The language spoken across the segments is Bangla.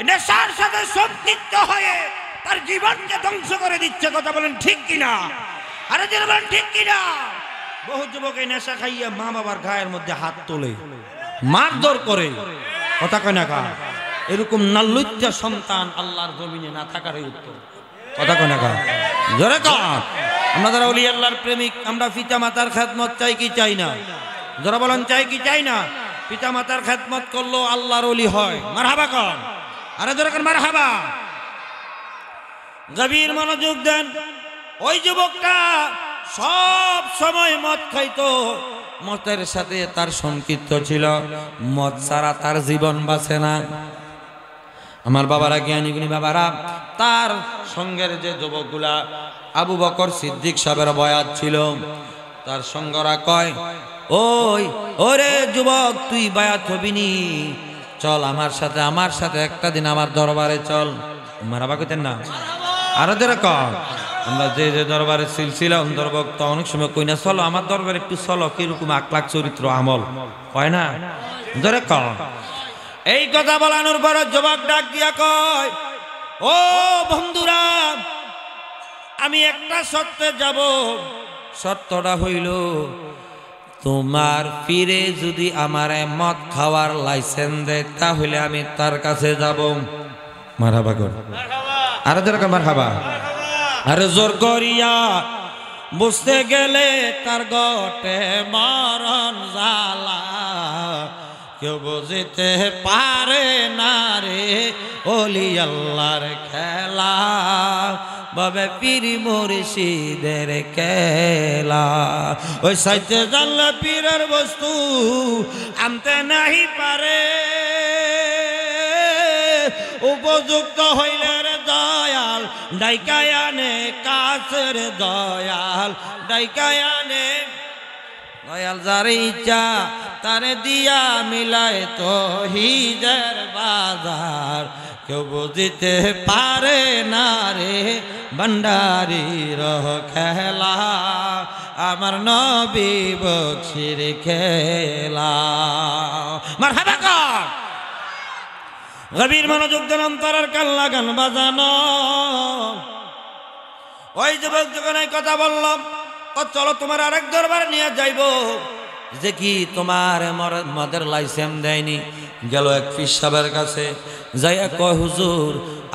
নেশার সাথে সম্পৃক্ত হয়ে তার জীবনকে ধ্বংস করে দিচ্ছে। কথা বলেন ঠিক কিনা? আরে যারা বলেন ঠিক কিনা? বহু যুবক এই নেশা খাইয়া মা বাবার গায়ের মধ্যে হাত তোলে, মারধর করে। কথা কয় না কা? এরকম নাল্লুজ্জা সন্তান আল্লাহর জমিনে না থাকারই উত্তর। কথা কয় না কা? জোরে কা? আমরা যারা ওলি আল্লাহর প্রেমিক, আমরা পিতা মাতার খেদমত চাই কি চাই না? যারা বলেন চাই কি চাই না? পিতা মাতার খেদমত করলো আল্লাহর ওলি হয়। মারহাবা কন, আরে জোরে কন মারহাবা। গভীর মনোযোগ দেন। ওই যুবকটা সব সময় মদ খাইতো, মদের সাথে তার সম্পৃক্ত ছিল, মদ ছাড়া তার জীবন বাঁচে না। আমার বাবারা, জ্ঞানী গুণী বাবারা, তার সঙ্গের যে যুবকগুলা আবু বকর সিদ্দিক সাহেবের বয়াত ছিল, তার সঙ্গরা কয়, ওই ওরে যুবক, তুই বায়াত হবি নি, চল আমার সাথে একটা দিন আমার দরবারে চল। মারাবা কইতেন না? আরো যেরকম আমরা যে যে দরবারে সিলসিলা অন্তর্ভুক্ত, অনেক সময় কই না চলো আমার দরবারে একটু চলো, কিরকম আখলাক চরিত্র আমল কয় না? যেরকম এই কথা বলানোর পর যুবক ডাক দিয়া কয়, ও বন্ধুরা, আমি একটা শর্তে যাব। শর্তটা হইল, তোমার পীরে যদি আমারে মদ খাওয়ার লাইসেন্স দেয় তাহলে আমি তার কাছে যাব। মারহাবা কর, আরে যেরকম মারহাবা, আরে জোর করিয়া বুঝতে গেলে তার গটে মরণ জ্বালা, কেউ বুঝতে পারে না রে ওলি আল্লাহর খেলা, বাবে পীর মুর্শিদের খেলা। ওই সাইতে জানলে পীরের বস্তু আনতে নাহি পারে, উপযুক্ত হইলে রে দয়াল ডাইকায় আনে কাছের দয়াল, ডাইকায় আনে দয়াল। যার ইচ্ছা তারে দিয়া মিলায় তো হিজের বাজার, কেউ বুঝিতে পারে না রে ভান্ডারির খেলা, আমার নবী বকশির খেলা। মারহাবা কর। গভীর মনোযোগ দেন, অন্তরের কান লাগান বাজানো। ওই যুবক যখন এই কথা বললাম, ও চলো তোমার আরেক দরবার নিয়ে যাইব, যে কি তোমার মদের লাইসেন্স দেয়নি। গেল এক পীর সাহেবের কাছে, যাইয়া কয়, হুজুর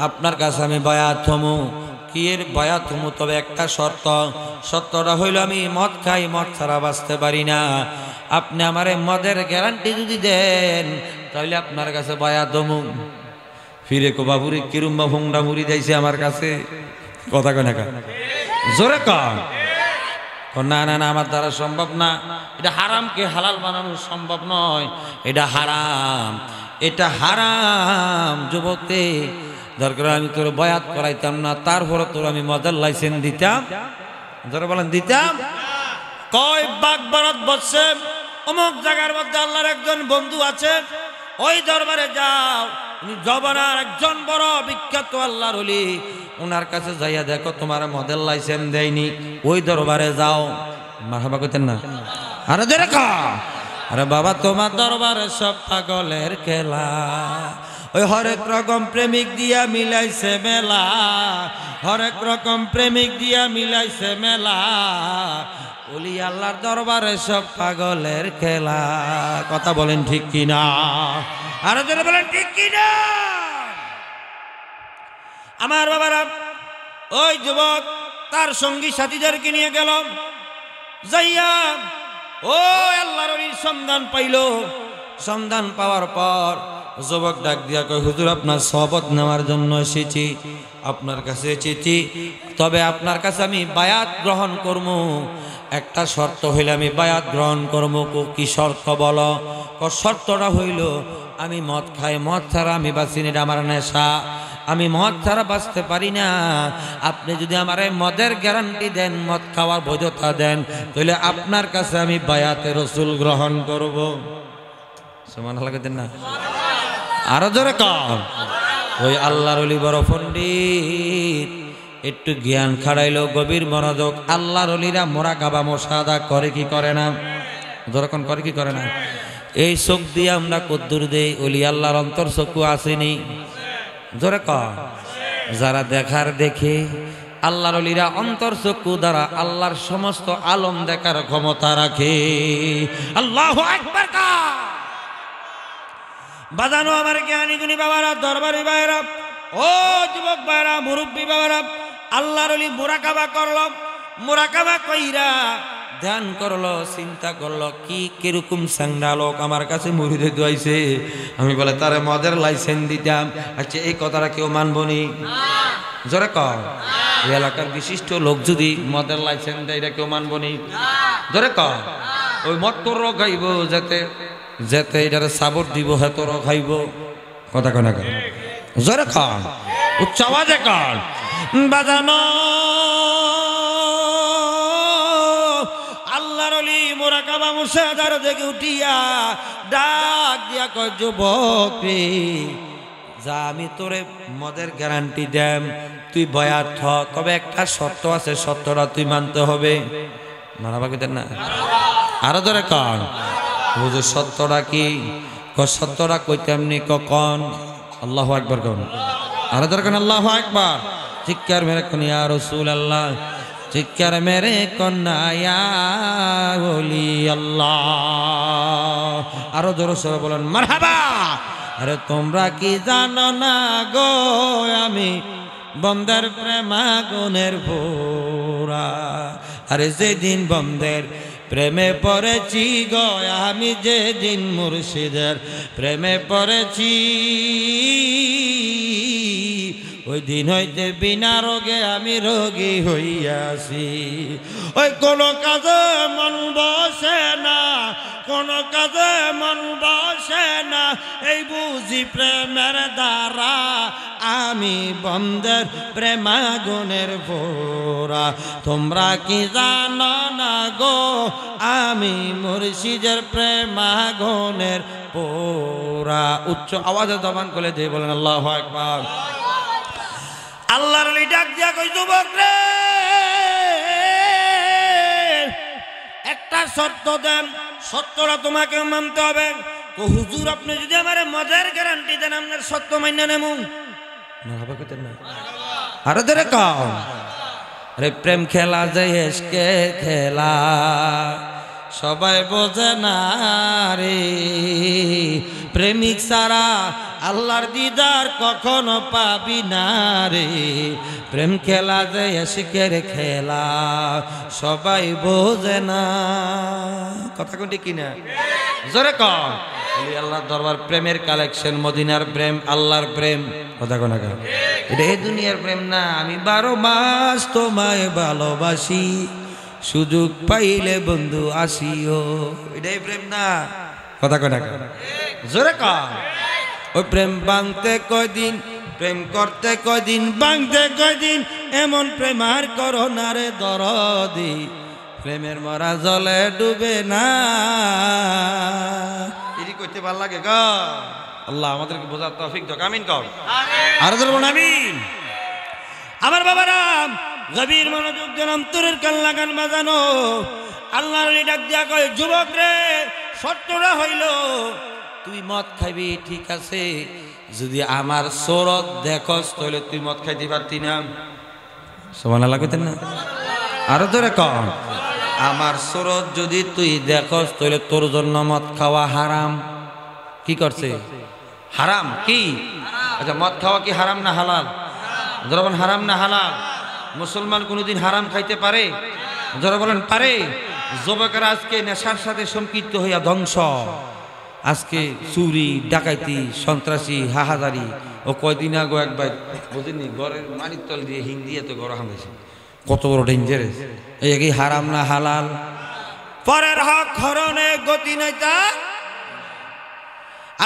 আপনার কাছে আমি বায়াত হমু। কি এর বায়াত হমু? তবে একটা শর্ত। শর্তটা হইল আমি মদ খাই, মদ ছাড়া বাঁচতে পারি না। আপনি আমারে মদের গ্যারান্টি যদি দেন তাহলে আপনার কাছে বায়াত হমু। ফিরে কো বাবুরে কিরুম্বা ভুংডা মুড়ি দিয়েছে আমার কাছে। কথা কয় না? জোরে কন। না না না, আমার দ্বারা সম্ভব না। এটা হারামকে হালাল বানানো সম্ভব নয়, এটা হারাম, এটা হারাম। যুবককে দরকার আমি তোর বয়াত করাইতাম না, তারপরে তোর আমি মদের লাইসেন্স দিতাম। ধরে বলেন দিতাম। কয় বাগ বারাত বসছে অমুক জায়গার মধ্যে আল্লাহর একজন বন্ধু আছে, ওই দরবারে যাও, উনি জবানার একজন বড় বিখ্যাত আল্লাহর ওলি, ওনার কাছে যাইয়া দেখো তোমার মদের লাইসেন্স দেয়নি, ওই দরবারে যাও। মারহাবা কইতেন না? আরে দেখো, আরে বাবা তোমার দরবারে সব পাগলের খেলা, ওই হরেক রকম প্রেমিক দিয়া মিলাইছে মেলা, হরেক রকম প্রেমিক দিয়া মিলাইছে মেলা, ওলি আল্লাহর দরবারে সব পাগলের খেলা। কথা বলেন ঠিক কিনা? আরো জোরে বলেন ঠিক কিনা? আমার বাবারা, ওই যুবক তার সঙ্গী সাথীদেরকে নিয়ে গেল, যাইয়া ও আল্লাহর ওলির সন্ধান পাইল। সন্ধান পাওয়ার পর যুবক ডাক দিয়া কয়, হুজুর আপনার সহবত নেওয়ার জন্য এসেছি, আপনার কাছে এসেছি, তবে আপনার কাছে আমি বায়াত গ্রহণ করব। একটা শর্ত হইলে আমি বায়াত গ্রহণ করব। কি শর্ত বলো? শর্তটা হইল আমি মদ খাই, মদ ছাড়া আমি বাঁচি না, এটা আমার নেশা, আমি মদ ছাড়া বাঁচতে পারি না। আপনি যদি আমার মদের গ্যারান্টি দেন, মদ খাওয়ার বৈধতা দেন, তাহলে আপনার কাছে আমি বায়াতে রসুল গ্রহণ করব। সুবহানাল্লাহ দেন না? আরো জোরে কম। ওই আল্লাহর ওলি বড় পণ্ডিত, একটু জ্ঞান খাড়াইলো, গভীর মনোযোগ। আল্লাহর ওলিরা মোরাকাবা মুশাহাদা করে কি করে না? যখন করে কি করে না? এই চোখ দিয়ে আমরা কদ্দুর দেই, ওলি আল্লাহর অন্তর চক্ষু আসেনি। জোরে কর। যারা দেখার দেখে, আল্লাহর ওলিরা অন্তর চক্ষু দ্বারা আল্লাহর সমস্ত আলম দেখার ক্ষমতা রাখে। আল্লাহু আকবার। বাজানো আমার জ্ঞানী গুণী বাবারা, দরবারি ভাইরা, ও যুবক ভাইরা, মুরব্বী বাবারা, আল্লাহর ওলি মুরাকাবা করলো। মুরাকাবা কইরা ধ্যান করলো, চিন্তা করলো কি কিরকম স্যাংরা লোক আমার কাছে মুরিদে দোয়াইছে, আমি বলে তারে মদের লাইসেন্স দিতাম। আচ্ছা এই কথাটা কেউ মানবনি? জোরে কর। এই এলাকার বিশিষ্ট লোক যদি মদের লাইসেন্স দেয় এটা কেউ মানবনি? জোরে কর। ওই মদ তোর খাইব, যাতে যেতে এটারে সাবর দিব, হ্যাঁ তোর খাইব। কথা কয় না কেন? জোরে কর, উচ্চ আওয়াজে কর। বাজানো আল্লাহর ওলি মুরাকাবা মুশাহাদার দেখে উঠিয়া ডাক দিয়া কয়, যুবক রে, যা আমি তোরে মদের গ্যারান্টি দেম, তুই বয়াত হ, তবে একটা শর্ত আছে, শর্তটা তুই মানতে হবে। মারাবা কইতেন না? আরো ধরে কন। হুজুর সত্যটা কি? সত্যটা কইতাম নি কখন? আল্লাহু আকবার কোন। আরো ধরে কোন আল্লাহু আকবার। চিৎকার মেরে কোন ইয়া রাসূলুল্লাহ, চিৎকার মেরে কোন ইয়া ওলি আল্লাহ। আরো জোরে সরে বলেন মারহাবা। আরে তোমরা কি জানো না গো, আমি বন্দের প্রেমাগুনের ভোরা। আরে যেদিন বন্দের প্রেমে পড়েছি গো, আমি যেদিন মুর্শিদের প্রেমে পড়েছি, ওই দিন হইতে বিনা রোগে আমি রোগী হইয়াছি। ওই কোনো কাজে মন বসে না, কোনো কাজে মন বসে না, এই বুঝি প্রেমের দ্বারা আমি বন্দের প্রেমাগুনের ভোরা। তোমরা কি জানো না গো, আমি মুর্শিদের প্রেমাগুনের পোরা। উচ্চ আওয়াজে জবান করে দিয়ে বলেন আল্লাহু আকবার। আল্লাহর ওলি ডাক দিয়া কই, যুবক রে, একটা শর্ত দেন, সত্যটা তোমাকে মানতে হবে। হুজুর আপনি যদি আমার মজার গ্যারান্টি দেন, আপনার সত্য মান্য নেব। আরে ধরে কও। আরে প্রেম খেলা যে এসকে খেলা, সবাই বোঝে না রে। প্রেমিক ছাড়া আল্লাহর দিদার কখনো পাবি না রে। প্রেম খেলা যে এসকের খেলা, সবাই বোঝে না। কথা কোনটি কিনা? জোরে কর। আল্লাহর দরবার প্রেমের কালেকশন, মদিনার প্রেম, আল্লাহর প্রেম। কথা কোনা কা? এটা এই দুনিয়ার প্রেম না। আমি 12 মাস তোমায় ভালোবাসি, সুযোগ পাইলে বন্ধু আসিও, এটাই প্রেম না। কথা কোনা কা? জোরে কর। ওই প্রেম ভাঙতে কয়দিন, প্রেম করতে কয়দিন, ভাঙতে কয়দিন, এমন প্রেম আর করো না রে দরদি। প্রেমের মরা জলে ডুবে না। এটি করতে ভালো লাগে গো। আল্লাহ আমাদেরকে বোঝার তৌফিক দাও। আমিন কর। আর বলুন আমিন। আমার বাবারা, গভীর মনোযোগ দেন, অন্তরের কান লাগান। বাজানো আল্লাহর ওলি ডাক দিয়া কয়, যুবক রে, সত্যটা হইল তুই মদ খাইবি, ঠিক আছে, যদি আমার সুরত দেখস তাহলে তুই মদ খাইতে পারতি না। সুবহানাল্লাহ কইতেন না? আরো ধরে কর। আমার সুরত যদি তুই দেখস তাহলে তোর জন্য মদ খাওয়া হারাম। কি করছে? হারাম। কি? আচ্ছা, মদ খাওয়া কি হারাম না হালাল? যারা বলেন হারাম না হালাল। মুসলমান কোনোদিন হারাম খাইতে পারে? যারা বলেন পারে। যুবকেরা আজকে নেশার সাথে সম্পৃক্ত হইয়া ধ্বংস। আজকে চুরি, ডাকাইতি, সন্ত্রাসী, হাহাজারি। ও কয়দিন আগে একবার বুঝিনি, ঘরের মানির তল দিয়ে হিং দিয়ে তো গড় হামাইছে। কত বড় ডেঞ্জারাস। এই কি হারাম না হালাল? পরের হক হরণে গতি নাই তা।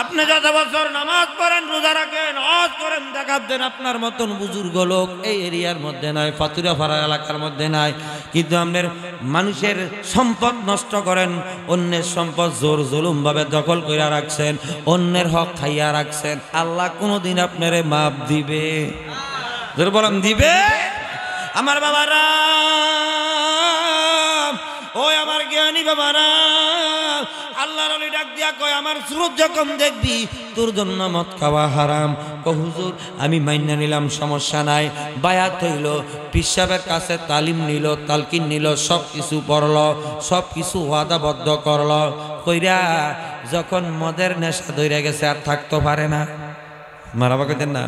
আপনি যত বছর নামাজ পড়েন, রোজা রাখেন, হজ করেন, দেখাব দেন, আপনার মতন বুজুর্গ লোক এই এরিয়ার মধ্যে নাই, ফাতুরাপাড়া এলাকার মধ্যে নাই। কিন্তু আপনার মানুষের সম্পদ নষ্ট করেন, অন্যের সম্পদ জোর জুলুম ভাবে দখল করে রাখছেন, অন্যের হক খাইয়া রাখছেন। আল্লাহ কোনোদিন আপনারে মাপ দিবে? জোর বলেন দিবে? আমার বাবারা, ওই আমার জ্ঞানী বাবারা, আল্লাহর ওলি ডাক দিয়া কয় আমার সুরত যখন দেখবি তোর জন্য মদ খাওয়া হারাম। কো হুজুর আমি মাইনা নিলাম, সমস্যা নাই। বায়াত হইল, পীর সাহেবের কাছে তালিম নিল, তালকিন নিল, সব কিছু পড়ল, সব কিছু ওয়াদাবদ্ধ করল। কইরা যখন মদের নেশা ধরে গেছে আর থাকতে পারে না। মারাবা কইতেন না?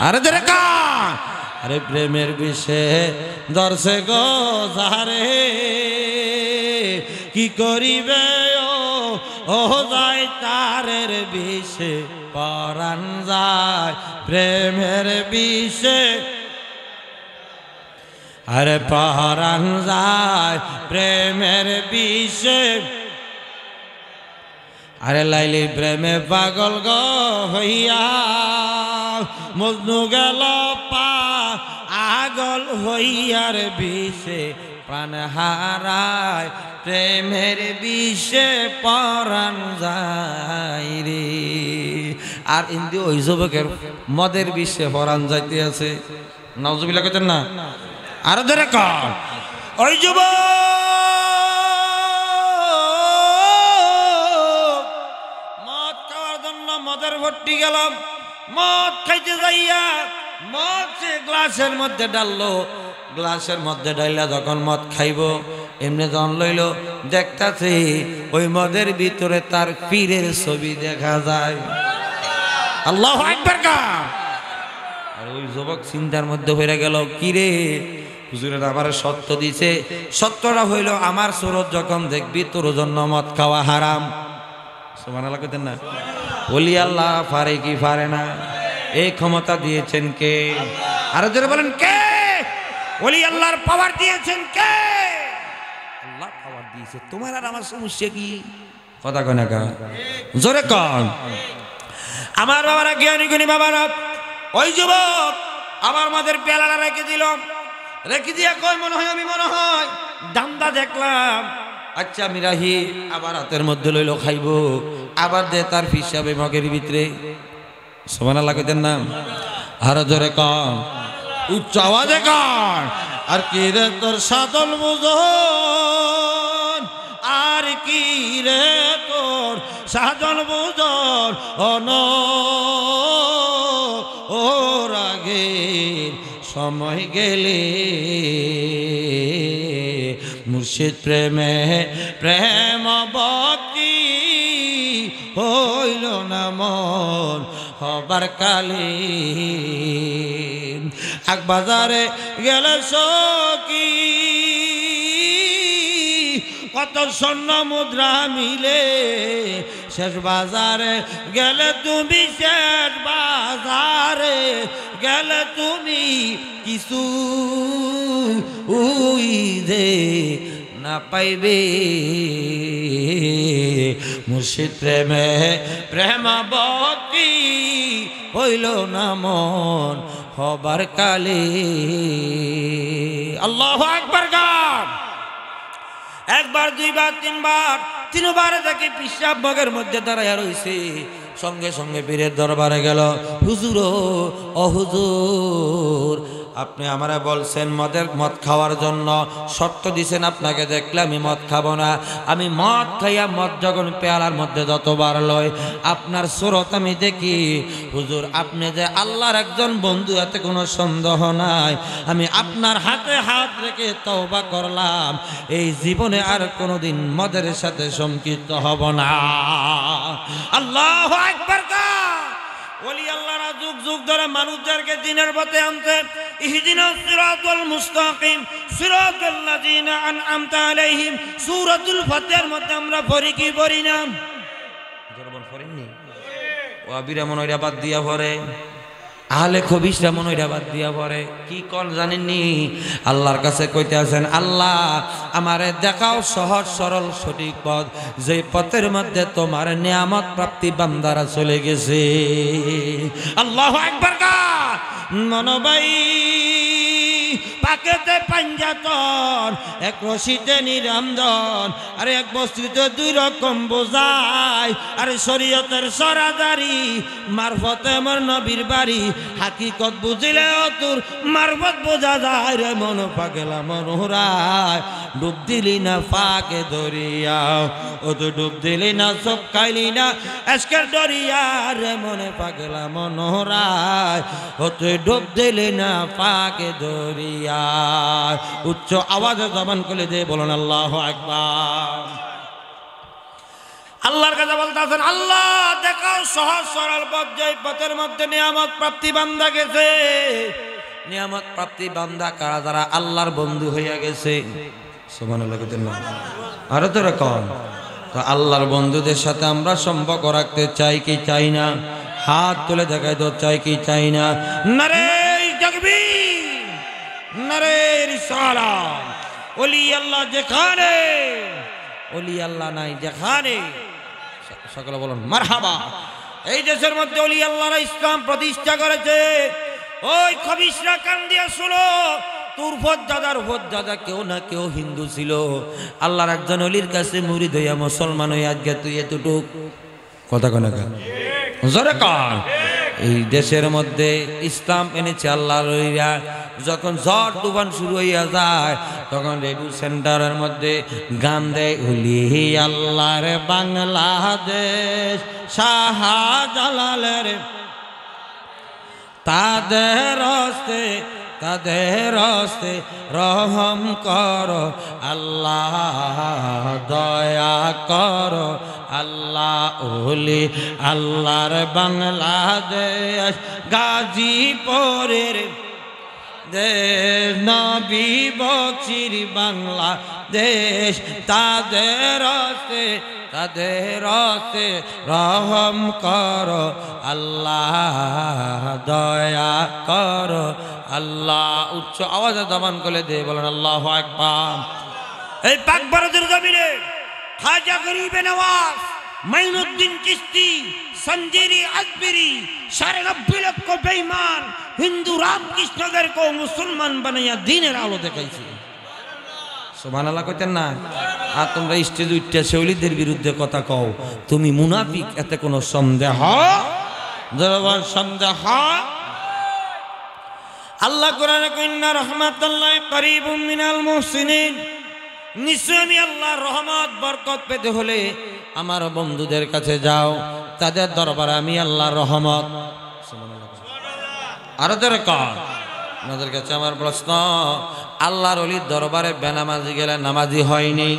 আরে ধরে কা, আরে প্রেমের বিষে দর্শে গো যারে কি করিবে ও যায় তারের বিষে পরাণ যায় প্রেমের বিষে, আরে পরাণ যায় প্রেমের বিষে। আরে লাইলি প্রেমে পাগল গো হইয়া মজনু গেল পাগল হইয়ার বিষে প্রাণ হারায় প্রেমের বিষে পরাণ যায় রে। আর ইন্দি ওই যুবকের মদের বিষে পরাণ যাইতে আছে। নাউজুবিল্লাহ কইতেন না? আরো ধরে কর, ওই যুবক মদ খাওয়ার জন্য মদের ভর্তি গেলাম। মদ খাইতে যাইয়া মদ সে গ্লাসের মধ্যে ডাললো। গ্লাসের মধ্যে ডাইলা যখন মদ খাইব এমনি জন লইল, দেখতাছে ওই মদের ভিতরে তার পীরের ছবি দেখা যায়। আল্লাহু আকবার কা। আর ওই যুবক চিন্তার মধ্যে হয়ে গেল, কি রে হুজুরের আমার সত্য দিছে। সত্যটা হইল আমার সুরত যখন দেখবি তোর জন্য মদ খাওয়া হারাম। সুবহানাল্লাহ কইতেন না? ওলি আল্লাহ পারে কি পারে না? এই ক্ষমতা দিয়েছেন কে? আরো জোরে বলেন কে? ওলি আল্লাহর পাওয়ার দিয়েছেন কে? আল্লাহ পাওয়ার দিয়েছে। তোমার আর আমার সমস্যা কি? কথা কয় না কা? জোরে কন। আমার বাবারা জ্ঞানী গুণী বাবারা, ওই যুবক আমার মাদের পেয়ালাটা রেখে দিল। রেখে দিয়া কয় মনে হয় আমি মনে হয় দামদা দেখলাম। আচ্ছা আমি রাহি, আবার হাতের মধ্যে লইল খাইব, আবার দে তার হিসাবে মগের ভিতরে। সুবহানাল্লাহ কইতেন না? আরো জোরে কন, উচ্চ আওয়াজে কন। আর কি রে তোর সাদল বুঝন, আর কি রে তোর সাদল বুঝন, অন ওর আগে সময় গেলে মুর্শিদ প্রেমে প্রেম ভক্তি হইল না মন হবার কালে। এক বাজারে গেলে সখী কত স্বর্ণ মুদ্রা মিলে, শেষ বাজারে গেলে তুমি, শেষ বাজারে গেলে তুমি কিছু দে না পাইবে। মুর্শিদ প্রেমে প্রেম ভক্তি হইল না মন হবার কালে। আল্লাহু আকবার গান। একবার দুইবার তিনবার, তিনবার দেখে পিসাব মগের মধ্যে দাঁড়াইয়া রইছে। সঙ্গে সঙ্গে পীরের দরবারে গেল। হুজুর ও হুজুর, আপনি আমারে বলছেন মদ খাওয়ার জন্য, শর্ত দিছেন আপনাকে দেখলে আমি মদ খাবো না। আমি মদ খাইয়া মদ যখন পেয়ালার মধ্যে যতবার লয় আপনার সুরত আমি দেখি। হুজুর আপনি যে আল্লাহর একজন বন্ধু, এতে কোনো সন্দেহ নাই। আমি আপনার হাতে হাত রেখে তওবা করলাম, এই জীবনে আর কোনোদিন মদের সাথে সম্পৃক্ত হব না। আল্লাহু আকবার। ওলি আল্লাহরা যুগ যুগ ধরে মানুষদেরকে দিনের পথে আনতে। ইহদিনাস সিরাতাল মুস্তাকিম সিরাতাল লাযিনা আনআমতা আলাইহিম সূরাতুল ফাতিহার মধ্যে আমরা পড়ি কি পড়ি না? জোরবন পড়েননি? ও আবিরা মনোইরা বাদ দিয়া পড়ে, আহলে খবিসরা মনোইরা বাদ দিয়া পড়ে। কি কোন জানেননি? আল্লাহর কাছে কইতে আছেন, আল্লাহ আমারে দেখাও সহজ সরল সঠিক পথ, যে পথের মধ্যে তোমার নিয়ামত প্রাপ্তি বান্দারা চলে গেছে। আল্লাহু আকবার। মনোবাই পাকেতে পাঞ্জাতন, এক রশিতে নিরঞ্জন, আরে এক বস্তুতে দুই রকম বোঝায়, আরে শরীয়তের সরাদারি মারফতে আমার নবীর বাড়ি, হাকিকত বুঝিলে তোর মারফত বোঝা যায় রে মন পাগলা মনোহরায়। ডুব দিলি না ফাঁকে দরিয়া, ও তো ডুব দিলি না সব খাইলি না আজকের দরিয়া রে মনে পাগলা মনোহরায়, ও তুই ডুব দিলি না ফাঁকে দরিয়া। উচ্চ আওয়াজে জবান খুলে দিয়ে বলেন আল্লাহু আকবার। আল্লাহর কাছে বলতেছেন, আল্লাহ দেখাও সহজ সরল পথ, যে পথের মধ্যে নিয়ামত প্রাপ্তি বান্দা গেছে। নিয়ামত প্রাপ্তি বান্দা কারা? যারা আল্লাহর বন্ধু হইয়া গেছে। সুবহানাল্লাহ। আরো তো রকম তো আল্লাহর বন্ধুদের সাথে আমরা সম্পর্ক রাখতে চাই কি চাই না? হাত তুলে দেখাই তো, চাই কি চাই না? নারে তাকবীর, নারে রিসালাত। ওলি আল্লাহ যেখানে, ওলি আল্লাহ নাই যেখানে, সকলে বলুন মারহাবা। এই দেশের মধ্যে ওলি আল্লাহরা ইসলাম প্রতিষ্ঠা করেছে। ওই খবিশরা কান দিয়ে শুনো, তোর দাদার দাদা কেউ না কেউ হিন্দু ছিল, আল্লাহর একজন অলির কাছে মুরিদ হইয়া মুসলমান হইয়া আজকে তুই এতটুক কথা কন জোরে কান। এই দেশের মধ্যে ইসলাম এনেছে আল্লাহর অলিরা। যখন ঝড় তুফান শুরু হইয়া যায় তখন রেডিও সেন্টারের মধ্যে গান দেয়, ওলি আল্লাহর বাংলাদেশ শাহজালালের, তাদের হস্তে তাদের হস্তে রহম করো আল্লাহ, দয়া করো আল্লাহ। ওলি আল্লাহর বাংলাদেশ গাজীপুরের দেশ, নবী বকশির বাংলাদেশ, তাদের হস্তে তাদের হস্তে রহম করো আল্লাহ, দয়া করো আল্লাহ। উচ্চ আওয়াজে জবান করে দিয়ে বলেন আল্লাহু আকবার। এই পাক ভারতের জমিনে খাজা গরিবে নওয়াজ, মাইনুদ্দিন চিশতি, সঞ্জিরি আজমিরি ৯.৫ লক্ষ বেঈমান হিন্দু রামকৃষ্ণদেরকে মুসলমান বানাইয়া দ্বীনের আলো দেখাইছে। সুবহানাল্লাহ কইতেন না? আর তোমরা স্টেজ উঠতে শৈলীদের বিরুদ্ধে কথা কও, তুমি মুনাফিক, এতে কোনো সন্দেহ জবান সন্দেহ। আল্লাহ কোরআনে কয়, ইন্না রাহমাতাল্লাহি করিবুম মিনাল মুহসিনিন, নিশ্চয় আমি আল্লাহর রহমত বরকত পেতে হলে আমার বন্ধুদের কাছে যাও, তাদের দরবারে আমি আল্লাহর রহমত। আরো ধরে কর, আপনাদের কাছে আমার প্রশ্ন, আল্লাহর ওলির দরবারে বেনামাজি গেলে নামাজি হয়নি?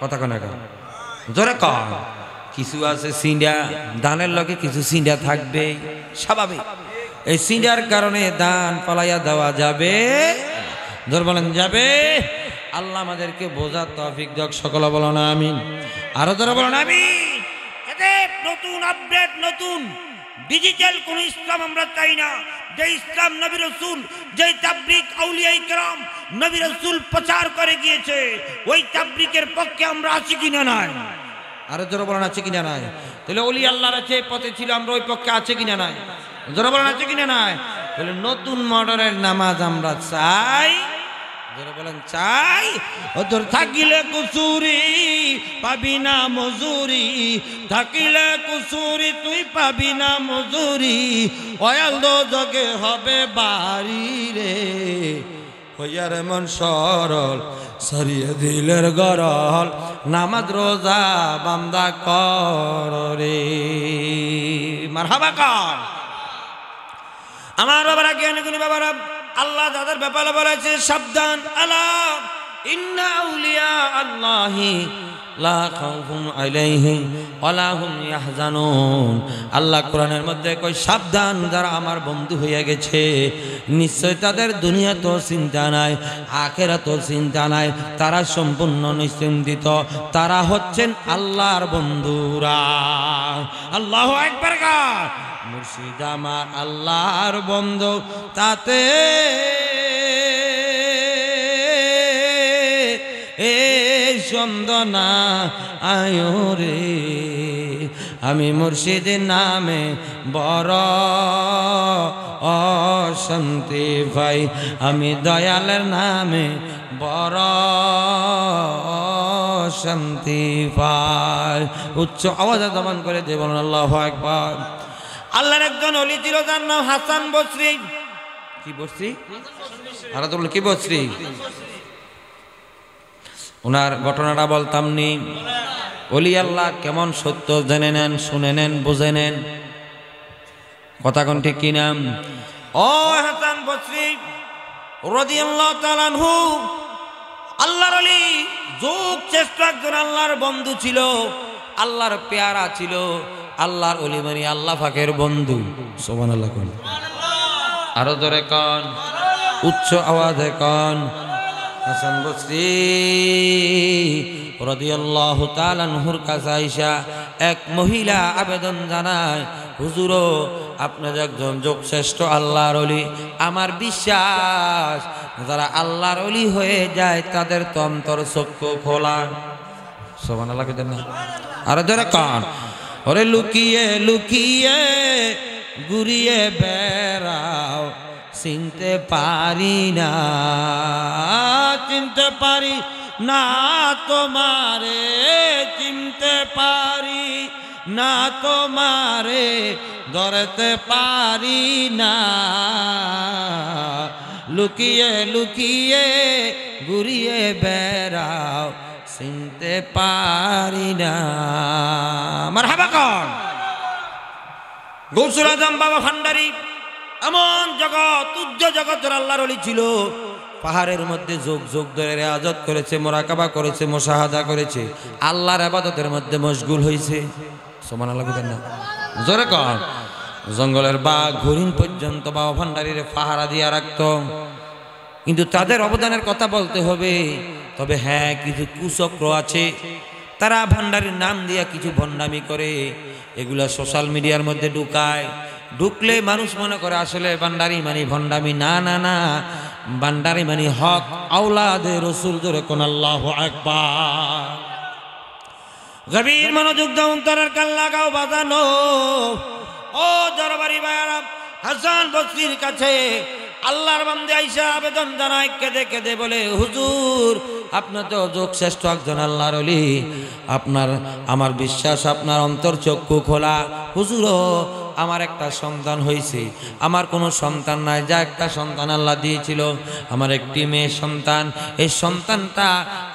কথা কোন জোরে কর। কিছু আছে সিঁড়া, দানের লগে কিছু সিঁড়া থাকবে স্বাভাবিক। এই সিঁড়ার কারণে দান পালাইয়া দেওয়া যাবে? জোর বলেন যাবে? আল্লাহ আমাদেরকে বোঝার তৌফিক দাও, সকলে বলো না আমিন। আরো যারা বলো না আমিন। এতে নতুন আপডেট, নতুন ডিজিটাল কোন ইসলাম আমরা চাই না। যে ইসলাম নবী রাসূল, যে তাবলীগ আউলিয়ায়ে কেরাম নবী রাসূল প্রচার করে গিয়েছে, ওই তাবলীগের পক্ষে আমরা আছি কিনা নাই? আরো যারা বলেন আছে কিনা নাই? তাহলে ওলি আল্লাহর যে পথে ছিল আমরা ওই পক্ষে আছে কিনা নাই? যারা বলেন আছে কিনা নাই? তাহলে নতুন মডেলের নামাজ আমরা চাই, যারা বলেন চাই। ওদের থাকিলে কুসুরি পাবি না মজুরি, থাকিলে কুসুরি তুই পাবি না মজুরি, অয়াল দোজগে হবে বাড়ি রে, হইয়ার মন সরল সরিয়ে দিলের গরল, নামাজ রোজা বান্দা কর রে। মারহাবা কর। আমার বাবারা, জ্ঞানী গুণী বাবারা, আল্লাহ তাদের ব্যাপারে বলেছে সাবধান, আলা ইন্না আউলিয়া আল্লাহি লা খাউফুন আলাইহিম ওয়ালা হুম ইয়াহজানুন। আল্লাহ কোরআনের মধ্যে কয় সাবধান, যারা আমার বন্ধু হয়ে গেছে নিশ্চয় তাদের দুনিয়াতেও চিন্তা নাই, আখিরাতেও চিন্তা নাই, তারা সম্পূর্ণ নিশ্চিন্তিত, তারা হচ্ছেন আল্লাহর বন্ধুরা। আল্লাহু আকবার। মুর্শিদ আমার আল্লাহর বন্ধু, তাতে এ সন্দনা আয়ো রে, আমি মুর্শিদের নামে বড় অশান্তি পাই, আমি দয়ালের নামে বড় শান্তি পাই। উচ্চ আওয়াজে দমন করে দিয়ে বলুন আল্লাহু আকবার। আল্লাহর একজন ওলি ছিল, তার নাম হাসান বসরি। কি বসরি? আর তো বলে কি বসরি? ওনার ঘটনাটা বলতাম নি। ওলি আল্লাহ কেমন সত্য জেনে নেন, শুনে নেন, বুঝে নেন। কথা কোন ঠিক কি নাম? ও হাসান বসরি রাদিয়াল্লাহু তাআলা আনহু আল্লাহর ওলি, যুগ শ্রেষ্ঠ একজন আল্লাহর বন্ধু ছিল, আল্লাহর পেয়ারা ছিল। আল্লাহর ওলি মানে আল্লাহ পাকের বন্ধু। সুবহানাল্লাহ কোন? আরো জোরে কোন, উচ্চ আওয়াজে কোন। হাসান বসরি রাদিয়াল্লাহু তাআলা আনহুর কাছে আয়েশা এক মহিলা আবেদন জানায়, হুজুর আপনি একজন যোগশ্রেষ্ঠ আল্লাহর ওলি, আমার বিশ্বাস যারা আল্লাহর ওলি হয়ে যায় তাদের তো অন্তর চক্ষু খোলা। সুবহানাল্লাহ কইতেন না? আর জোরে কান। ওরে লুকিয়ে লুকিয়ে ঘুরিয়ে বেড়াও, চিনতে পারি না, চিনতে পারি না তোমারে, চিনতে পারি না তোমারে, ধরতে পারি না, লুকিয়ে লুকিয়ে ঘুরিয়ে বেড়াও, চিনতে পারি না। মারহাবা কোন? গৌসুল আজম বাবা ভান্ডারী এমন জগৎ, উজ্জ জগতের আল্লাহর ওলি ছিল। পাহাড়ের মধ্যে যোগ যোগ ধরে রিয়াজত করেছে, মোরাকাবা করেছে, মুশাহাদা করেছে, আল্লাহর ইবাদতের মধ্যে মশগুল হয়েছে। সুবহানাল্লাহ বলেন না? জোরে কর। জঙ্গলের বাঘ হরিণ পর্যন্ত বাবা ভান্ডারীর পাহারা দিয়ে রাখত। কিন্তু তাদের অবদানের কথা বলতে হবে। তবে হ্যাঁ, কিছু কুচক্র আছে, তারা ভান্ডারীর নাম দিয়া কিছু ভণ্ডামি করে, এগুলা সোশ্যাল মিডিয়ার মধ্যে ঢুকায়। ঢুকলে মানুষ মনে করে আসলে ভান্ডারী মানে ভণ্ডামি। না না না, ভান্ডারী মানে হক আওলাদে রাসূল। জোরে কোন আল্লাহু আকবার। গভীর মনোযোগ দাও, অন্তরের কান লাগাও বাজানো। ও দরবারি ভাইয়ারা, হাসান বসরির কাছে আল্লাহর বান্দা আয়েশা আবেদন জানায়, কেঁদে কেঁদে বলে, হুজুর আপনি তো যোগশ্রেষ্ঠ একজন আল্লাহর ওলি, আপনার আমার বিশ্বাস আপনার অন্তর চক্ষু খোলা। হুজুরও আমার একটা সন্তান হয়েছে, আমার কোনো সন্তান নাই, যা একটা সন্তান আল্লাহ দিয়েছিল আমার একটি মেয়ে সন্তান। এই সন্তানটা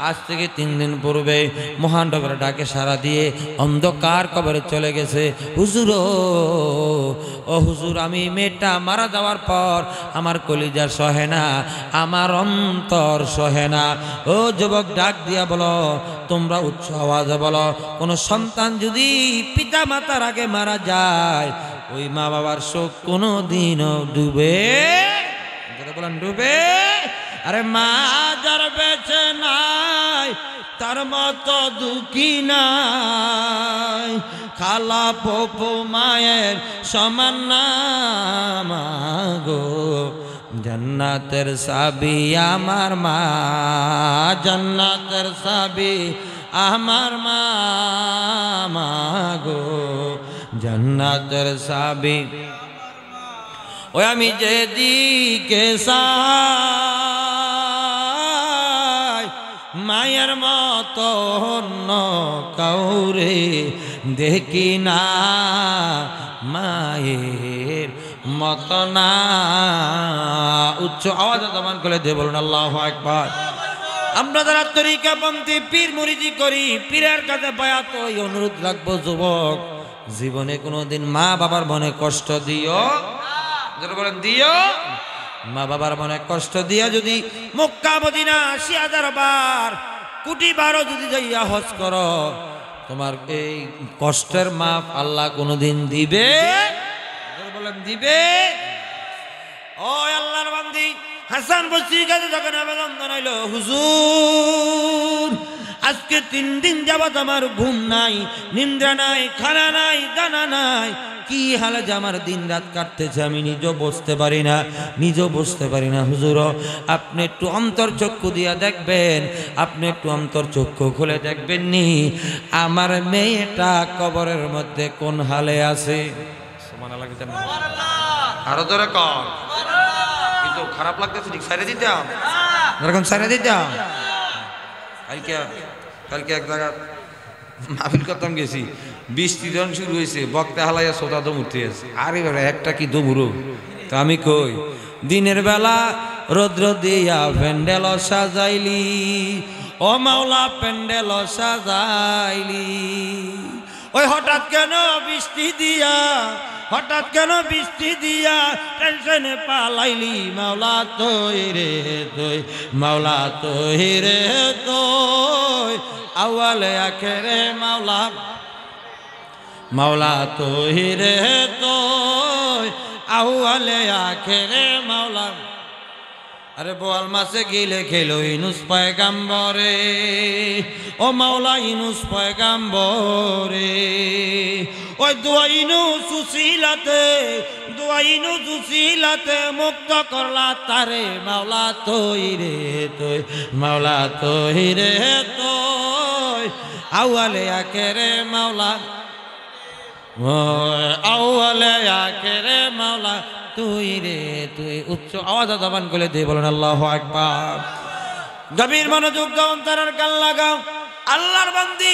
আজ থেকে 3 দিন পূর্বে মহানগরের ডাকে সাড়া দিয়ে অন্ধকার কবরে চলে গেছে। হুজুরও ও হুজুর, আমি মেয়েটা মারা যাওয়ার পর আমার কলিজা সহে না, আমার অন্তর সহে না। ও যুবক ডাক দিয়া বলো, তোমরা উচ্চ আওয়াজে বলো, কোনো সন্তান যদি পিতা মাতার আগে মারা যায়, ওই মা বাবার শোক কোনো দিনও ডুবে, বলেন ডুবে। আরে মা যার বেঁচে নাই তার মতো দুঃখী নাই, খালা পপু মায়ের সমান না মাগো, জান্নাতের চাবি আমার মা, জান্নাতের চাবি আমার মা মাগো, জান্নাতের চাবি। ওই আমি যেদিকে চাই মায়ের মতো অন্য কাউরে দেখি না, মায়ের মতো না। উচ্চ আওয়াজ দমন করে দিয়ে বলুন আল্লাহু আকবার। আমরা যারা তরিকাপন্থী পীর মুরিদি করি, পীরের কাছে বায়াত ওই অনুরোধ রাখবো, যুবক জীবনে কোনোদিন মা বাবার মনে কষ্ট দিও, বলেন দিও, মা বাবার মনে কষ্ট দিয়া যদি মক্কা মদিনা ৮০,০০০ বার কোটি বারও যদি যাইয়া হজ করো, তোমার এই কষ্টের মাপ আল্লাহ কোনোদিন দিবে, বলেন দিবে। ও আল্লাহর বান্দি, হাসান বসরির কাছে যখন আবেদন জানাইল, হুজুর আজকে 3 দিন যাবত আমার ঘুম নাই, নিদ্রা নাই, খানা নাই, দানা নাই, কি হালে যে আমার দিন রাত কাটতেছে আমি নিজেও বুঝতে পারি না হুজুর আপনি একটু অন্তর্চক্ষু দিয়া দেখবেন, আপনি একটু অন্তর্চক্ষু খুলে দেখবেন নি আমার মেয়েটা কবরের মধ্যে কোন হালে আছে। আরো ধরে কর, কিন্তু খারাপ লাগতেছে ঠিক সাইরে দিতাম, এরকম সাইরে দিতাম। কালকে এক জায়গা মাহফিল করতাম গেছি, বৃষ্টি যখন শুরু হয়েছে বক্তা হালাইয়া সোতা দম উঠতে আছে। আরে বেটা একটা কি দমুরো, তো আমি কই দিনের বেলা রৌদ্র দিয়া প্যান্ডেল সাজাইলি, ও মাওলা প্যান্ডেল সাজাইলি, ওই হঠাৎ কেন বৃষ্টি দিয়া টেনশনে পালাইলি, মাওলা তুই রে তুই, মাওলা তুই রে তুই আউয়ালে আখেরে মাওলা, মাওলা তুই রে তুই আউয়ালে আখেরে মাওলা। আরে বোয়াল মাছে গিলে খেলো ইনুস পয়গাম্বরে, ও মাওলা ইনুস পয়গাম্বরে, ওই দোয়াইনু সুশীলাতে মুক্ত করলা তারে, মাওলা তুই রে তুই, মাওলা তুই রে তুই আউয়ালে আখেরে মাওলা, আউয়ালে আখেরে মাওলা তুই রে তুই। উচ্চ আওয়াজ জবান করে দিয়ে বলেন আল্লাহু আকবার। গভীর মনোযোগ দাও, অন্তরের কান লাগাও, আল্লাহর বান্দি।